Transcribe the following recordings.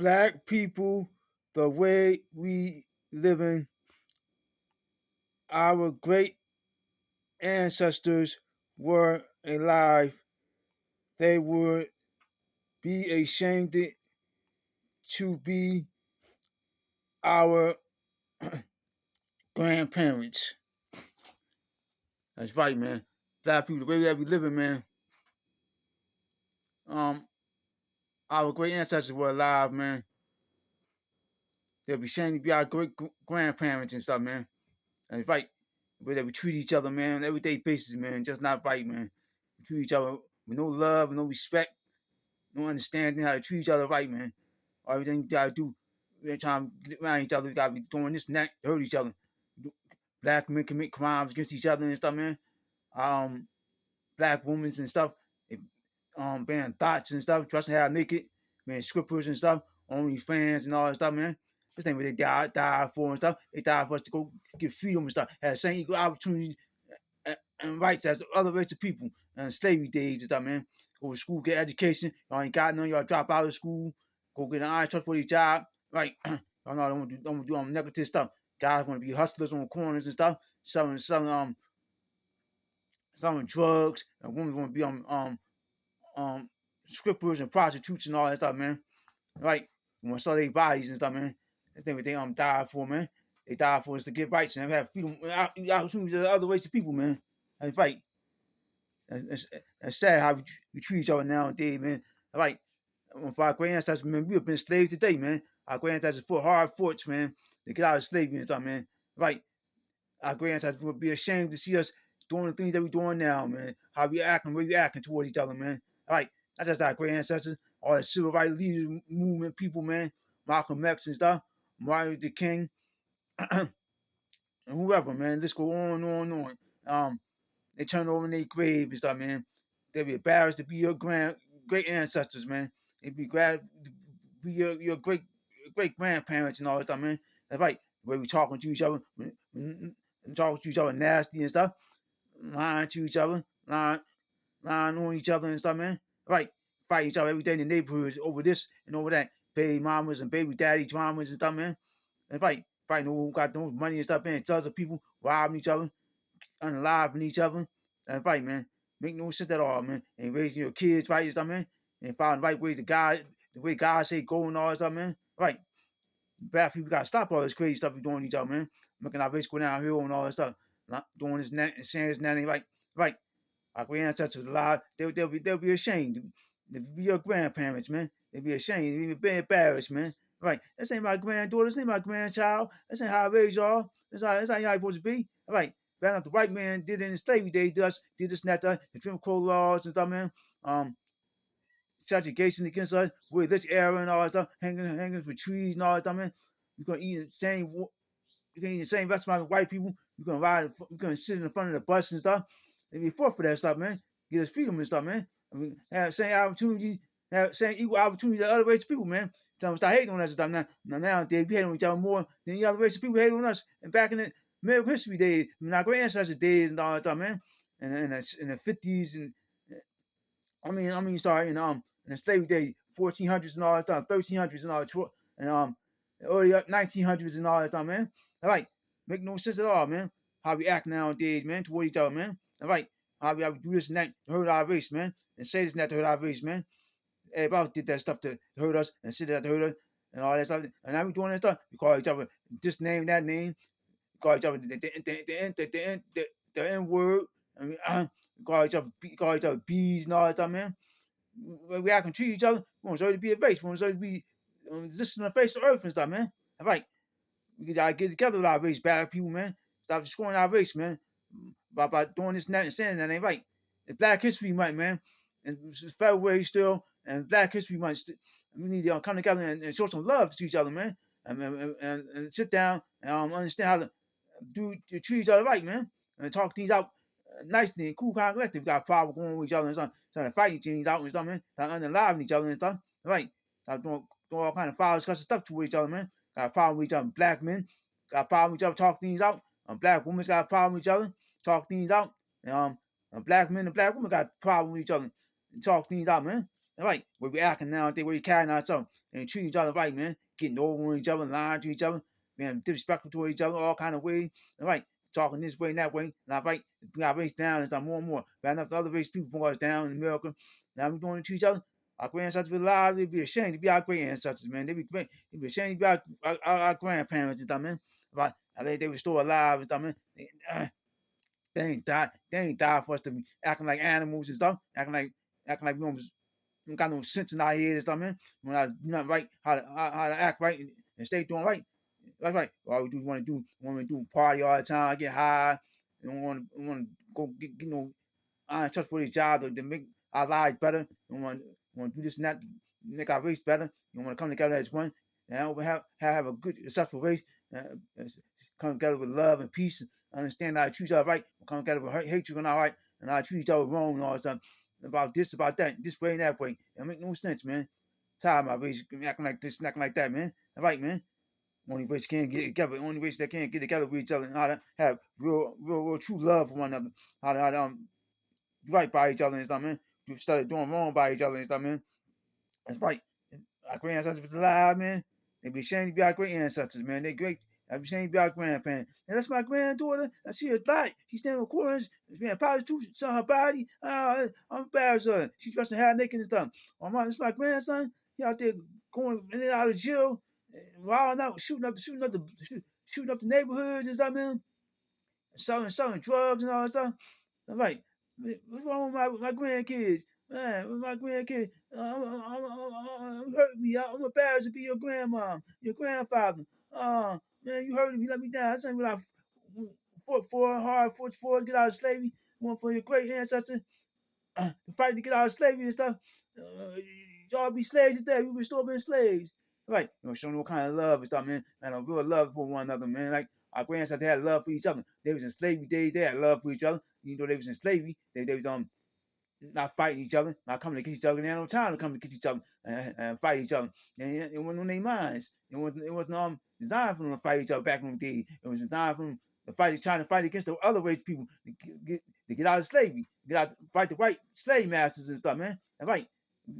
black people, the way we living, our great ancestors were alive, they would be ashamed to be our grandparents. That's right, man. Black people, the way that we living, man. Um, our great ancestors were alive, man. They'll be ashamed to be our great grandparents and stuff, man. And it's right. The way that we treat each other, man, on an everyday basis, man, just not right, man. We treat each other with no love, no respect, no understanding how to treat each other right, man. Everything you gotta do, every time we get around each other, we gotta be doing this and that to hurt each other. Black men commit crimes against each other and stuff, man. Um, Black women and stuff, being thoughts and stuff, dressing half naked, being strippers and stuff, only fans and all that stuff, man. This thing where they died for and stuff. They died for us to go get freedom and stuff. Had the same equal opportunity and rights as other race of people and slavery days and stuff, man. Go to school, get education. Y'all ain't got none. Y'all drop out of school. Go get an honest, trustworthy job. Right. Y'all know don't want to do negative stuff. Guys want to be hustlers on corners and stuff, selling drugs, and women want to be um strippers and prostitutes and all that stuff, man. Right? You want to sell their bodies and stuff, man. That's what they died for, man. They died for us to get rights and have freedom, opportunities to other race of people, man. That's right. It's sad how we treat each other nowadays, man. Right? For our great ancestors, man, we have been slaves today, man. Our great ancestors fought hard fought, man, to get out of slavery and stuff, man. Right? Our great ancestors would be ashamed to see us doing the things that we're doing now, man. How we acting, where we acting towards each other, man. Right? Not just our great ancestors, all the civil rights leaders movement people, man. Malcolm X and stuff, Martin Luther King, and whoever, man. Let's go on and on and on. They turn over in their grave and stuff, man. They'll be embarrassed to be your great ancestors, man. They'd be glad to be your great grandparents and all that stuff, man. That's right. The way we talking to each other, talking to each other nasty and stuff, lying to each other, lying on each other and stuff, man. Right. Fight each other every day in the neighborhoods over this and over that. Baby mamas and baby daddy dramas and stuff, man. And fighting who got those money and stuff, man. Tons of people robbing each other, unaliving each other. That's right, man. Make no sense at all, man. And raising your kids right and stuff, man. And following the right way the way God say go and all that stuff, man. Right. Bad people gotta stop all this crazy stuff you're doing each other, man. Making our race go downhill and all that stuff. Not doing this and saying this and that ain't right. Right. Our great ancestors alive, they'll be ashamed. They'll be your grandparents, man. They'll be ashamed. They'll be embarrassed, man. Right. This ain't my granddaughter. This ain't my grandchild. This ain't how I raised y'all. That's how y'all supposed to be. All right. But not the white man did it in slavery days, did this and that, the Jim Crow laws and stuff, man. Subjugation against us with this era and all that stuff, hanging for trees and all that stuff, man. You're gonna eat the same you can eat the same restaurant with white people. You're gonna sit in the front of the bus and stuff. And we fought for that stuff, man. Get us freedom and stuff, man. I mean, have same opportunity, have same equal opportunity to other race of people, man. Tell them start hating on us and stuff now. Nowadays we hate on each other more than the other race of people hate on us. And back in the American history days, I mean, our great ancestors days and all that stuff, man. And in the 50s and sorry, in the slavery day, 1400s and all that stuff, 1300s and all that, and early 1900s and all that stuff, man. All right, make no sense at all, man. How we act nowadays, man, toward each other, man. All right, how we do this and that to hurt our race, man, and say this and that to hurt our race, man. Everybody else did that stuff to hurt us and say that to hurt us and all that stuff. And now we doing that stuff. We call each other this name, that name. We call each other the N word. I mean, we call each other bees and all that stuff, man. We act and treat each other. We want to be a race. We want to be this on the face of earth and stuff, man. All right. We gotta get together with our race, bad people, man. Stop destroying our race, man. By doing this and that and saying that ain't right. It's Black History Month, man. And it's February still, and Black History Month. We need to come together and show some love to each other, man. And sit down and understand how to treat each other right, man. And talk things out nicely and cool, kind of collective. We got a problem going with each other and stuff, trying to fight each other out and stuff, man. Trying to unalive each other and stuff. Right. Stop doing all kind of foul, disgusting stuff to each other, man. Got a problem with each other. Black men got a problem with each other. Talk things out. Black women got a problem with each other. Talk things out. And black men and black women got a problem with each other. And talk things out, man. Right, where we acting nowadays, where we carrying ourselves and treating each other right, man. Getting over each other, lying to each other, being disrespectful to each other, all kind of ways. Right, talking this way and that way. Now, right, we got race down and time more and more. But enough other race people brought us down in America. Now we're doing it to each other. Our grandparents were alive, they'd be ashamed to be our great ancestors, man. They'd be great, they'd be ashamed to be our grandparents and stuff, man. Right, they were still alive and stuff, man. They ain't died. They ain't died for us to be acting like animals and stuff. Acting like we don't got no sense in our head and stuff, man. When I do nothing right, how to act right and stay doing right. That's right. All we do is want to do party all the time, get high, and want to go get I ain't touch for these jobs to make our lives better. You want to do this and that, make our race better. You want to come together as one and have a good, successful race. Uh, come together with love and peace. Understand how to treat each other right. Come together with hatred and all right, and how to treat each other wrong and all that stuff. About this, about that, this way and that way. It make no sense, man. Tired of my race acting like this, acting like that, man. All right, man. Only race can't get together. Only race that can't get together with each other and how to have real, true love for one another. How to do right by each other and stuff, man. You started doing wrong by each other and stuff, man. That's right. Our great ancestors was alive, man. They be ashamed to be our great ancestors, man. They great. I be ashamed to be our grandparents. And that's my granddaughter. She is black. She's standing with corners. She's being prostitute. Saw her body. I'm embarrassed of her. She's dressed in half naked and stuff. This is my grandson. He out there going in and out of jail, wilding out, shooting up the neighborhoods and stuff, man. Selling drugs and all that stuff. I'm like, what's wrong with my grandkids? Man, with my grandkids, hurt me. I'm embarrassed to be your grandma, your grandfather. Man, you hurting me. Let me down. That's something I fought for to get out of slavery. One for your great ancestors to fight to get out of slavery and stuff. Y'all be slaves today. We were still being slaves. Right. Showing what kind of love and stuff, man. And a real love for one another, man. Like our grandsons had love for each other. They was in slavery days, they had love for each other. Even though they was in slavery, they was not fighting each other, not coming to get each other. They had no time to come to get each other and fight each other. And it wasn't on their minds. It wasn't designed for them to fight each other back in the day. It was designed for them to fight, trying to fight against the other race people to get out of slavery, fight the white slave masters and stuff, man. And right.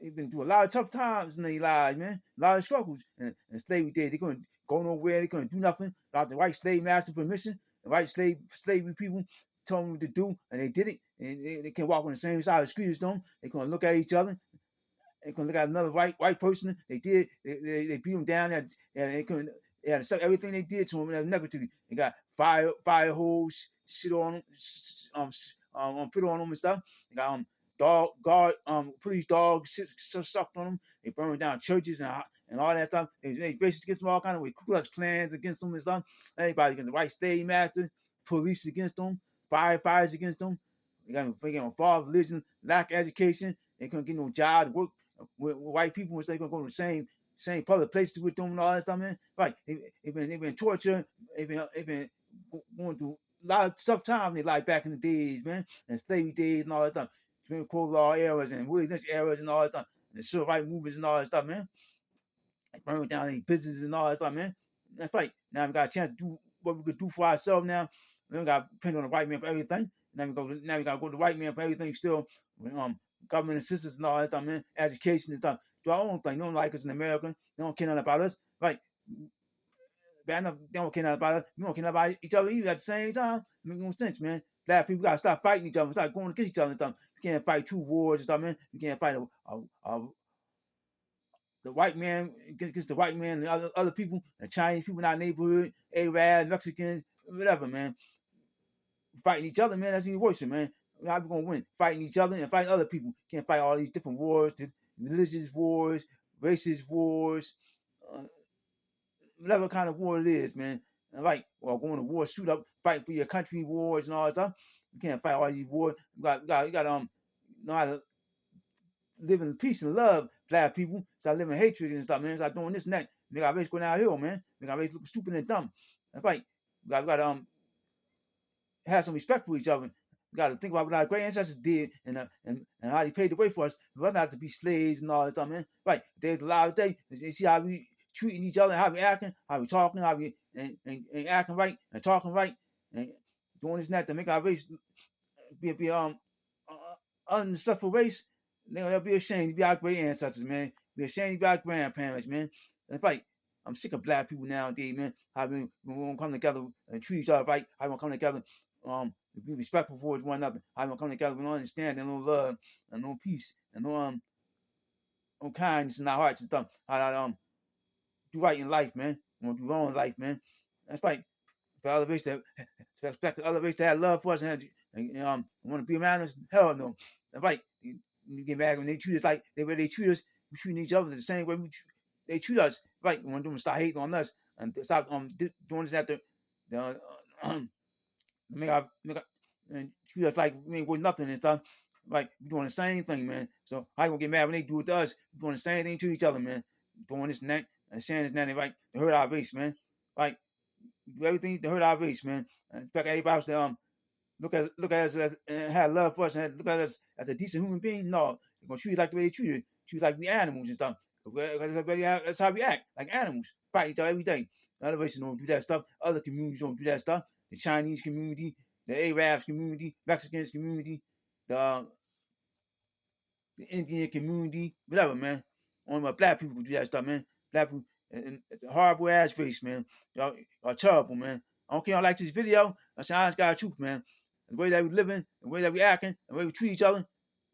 They've been through a lot of tough times in their lives, man. A lot of struggles. And slavery days, they couldn't go nowhere. They couldn't do nothing without the white slave master permission. The white slavery people told them what to do, and they did it. And they can walk on the same side of the street as them. They couldn't look at each other. They couldn't look at another white person. They did. They beat them down. They couldn't. They had to suck everything they did to them negatively. They got fire hose, shit on them, put on them and stuff. They got police dogs sucked on them. They burned down churches and all that stuff. They racist against them all kind of way. Ku Klux Klans against them and stuff. Everybody against the white slave master. Police against them. Firefighters against them. They got false religion, lack of education. They couldn't get no job to work with white people. Instead, they couldn't go to the same public places with them and all that stuff, man. Right? They've been tortured. They've been going through a lot of tough times in their life back in the days, man, and slavery days and all that stuff. Supreme Court law eras and Willie Lynch eras and all that stuff, and the civil rights movements and all that stuff, man. Like burning down any businesses and all that stuff, man. That's right. Now we got a chance to do what we could do for ourselves now. We don't got to depend on the white man for everything. Now we got to go to the white man for everything still. Government assistance and all that stuff, man. Education and stuff. Do our own thing. They don't like us in America. They don't care nothing about us. Right. Bad enough, they don't care nothing about us. We don't care nothing about each other either at the same time. It makes no sense, man. Black people gotta stop fighting each other, start going against each other and stuff. You can't fight two wars and stuff, man. You can't fight the white man against the white man and other people, the Chinese people in our neighborhood, Arabs, Mexicans, whatever, man. Fighting each other, man, that's even worse, man. How we gonna win? Fighting each other and fighting other people. Can't fight all these different wars, religious wars, racist wars, whatever kind of war it is, man. Like, or going to war, shoot up, fight for your country wars and all that stuff. You can't fight all these wars. You got know how to live in peace and love, black people. Start living hatred and stuff, man. Start doing this and that. They got race going downhill, man. They got race looking stupid and dumb. That's right. We got have some respect for each other. We got to think about what our great ancestors did and how they paid the way for us. We don't have to be slaves and all that stuff, man. Right. There's a lot of things. You see how we treating each other, how we acting, how we talking, how we and acting right and talking right and doing this and that to make our race be unsuccessful race. They'll be ashamed to be our great ancestors, man. Be ashamed to be our grandparents, man. That's right. I'm sick of black people nowadays, man. How we won't come together and treat each other right. How we won't come together, be respectful towards one another. How we won't come together with no understanding, no love, and no peace, and no kindness in our hearts and stuff. How do right in life, man. We won't do wrong in life, man. That's right. For other race that expect the other race to have love for us and want to be around us, hell no. That's right. You get mad when they treat us like they treat us. We treat each other the same way they treat us. Right. We want them to start hating on us and stop doing this after make our and treat us like we ain't worth nothing and stuff. Like we're doing the same thing, man. So how you gonna get mad when they do it to us? We're doing the same thing to each other, man. Doing this and that and saying this and that, right? To hurt our race, man. Like do everything to hurt our race, man. And expect everybody else to look at us and have love for us and look at us as a decent human being. No, they're gonna treat us like the way they treat us like we animals and stuff. That's how we act, like animals. Fight each other every day. Other races don't do that stuff. Other communities don't do that stuff. The Chinese community, the Arabs community, Mexicans community, the the Indian community, whatever, man. Only my black people do that stuff, man. Black people, and it's a horrible ass race, man. Y'all are terrible, man. I don't care. I like this video. I say, I just got truth, man. The way that we living, the way that we acting, the way we treat each other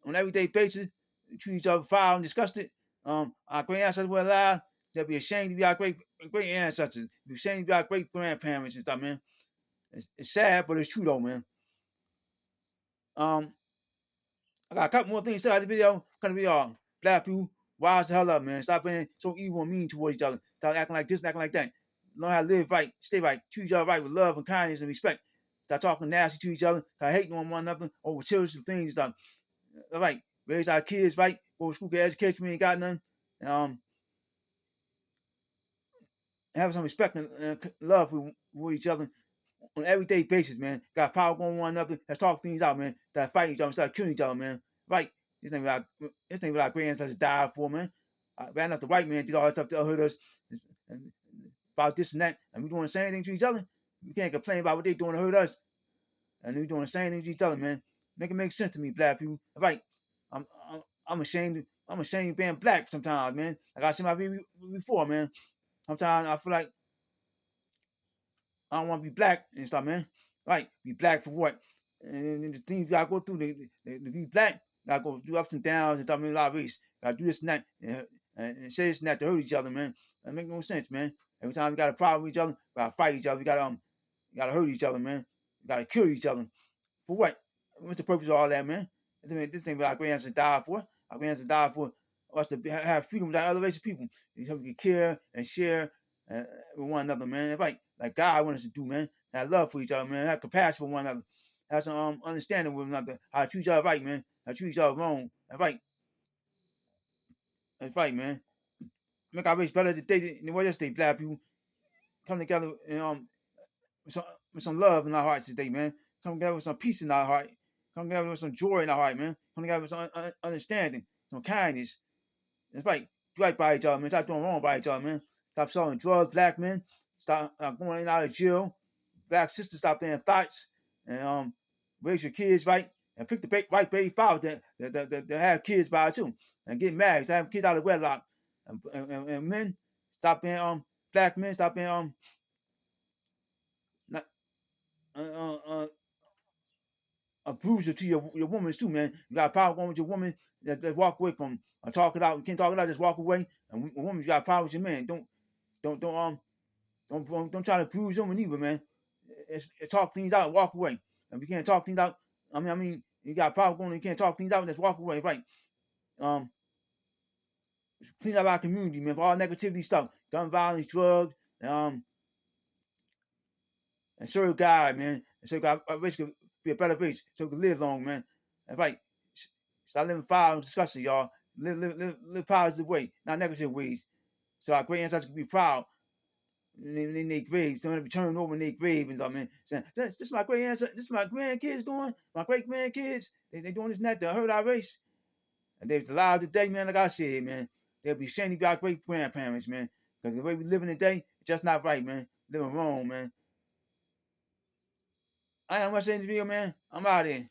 on an everyday basis, we treat each other foul and disgusted. Our great ancestors were alive. They'll be ashamed to be our great ancestors. Be ashamed to be our great grandparents and stuff, man. It's sad, but it's true though, man. Um, I got a couple more things to say out of the video. Kind of video, black people, wise the hell up, man. Stop being so evil and mean towards each other. Stop acting like this and acting like that. Learn how to live right, stay right, treat each other right with love and kindness and respect. Stop talking nasty to each other. Stop hating on one another over material things. Stuff. All right, raise our kids right. Go to school, get education. We ain't got none. Have some respect and love for each other on an everyday basis, man. Got power going one another. Let's talk things out, man. That fight each other, start killing each other, man. Right? This ain't what our grandsons died for, man. Ran enough the white man did all that stuff to hurt us about this and that, and we doing the same thing to each other. We can't complain about what they doing to hurt us, and we doing the same thing to each other, man. Make it make sense to me, black people. Right? I'm I'm ashamed. I'm ashamed of being black sometimes, man. Like I said my video before, man. Sometimes I feel like I don't want to be black and stuff, man. Right? Be black for what? And the things you gotta go through to be black, gotta go through ups and downs and stuff. I mean, a lot of race. Gotta do this and that and say this and that to hurt each other, man. That make no sense, man. Every time we got a problem with each other, we gotta fight each other. We gotta hurt each other, man. We gotta kill each other. For what? What's the purpose of all that, man? This thing our grandsons died for. Our grandsons died for us to have freedom without other race of people. So we can care and share with one another, man. Right? Like God wants us to do, man. Have love for each other, man. Have compassion for one another. Have some understanding with one another. How to treat each other right, man. How to treat each other wrong. That's right. That's right, man. Make our race better today than what yesterday, black people. Come together and with some love in our hearts today, man. Come together with some peace in our heart. Come together with some joy in our heart, man. Come together with some understanding, some kindness. That's right. Do right by each other, man. Stop doing wrong by each other, man. Stop selling drugs, black men. Stop going in and out of jail. Black sisters, stop being thoughts. And raise your kids right. And pick the right baby father that have kids by it too. And get married. Stop having kids out of wedlock. And men, stop being black men, stop being not a bruiser to your woman too, man. You got a problem going with your woman, that walk away from talk it out. You can't talk it out, just walk away. And woman, you got a problem with your man. Don't try to bruise your woman either, man. Talk things out and walk away. And if you can't talk things out, I mean, you got a problem going, you can't talk things out, just walk away, right? Clean up our community, man, for all negativity stuff, gun violence, drugs, and serve God, man. And serve God, our race could be a better race, so we can live long, man. That's right. Stop living foul and disgusting, y'all. Live positive way, not negative ways. So our great ancestors can be proud in their graves. Don't be turning over in their grave and stuff, man. Saying, this is my great ancestors, this is my grandkids doing, my great grandkids. They doing this and that to hurt our race. And they're alive today, man, like I said, man. They'll be ashamed to be our great grandparents, man. Because the way we living today, it's just not right, man. Living wrong, man. I am gonna say in this video, man. I'm out here.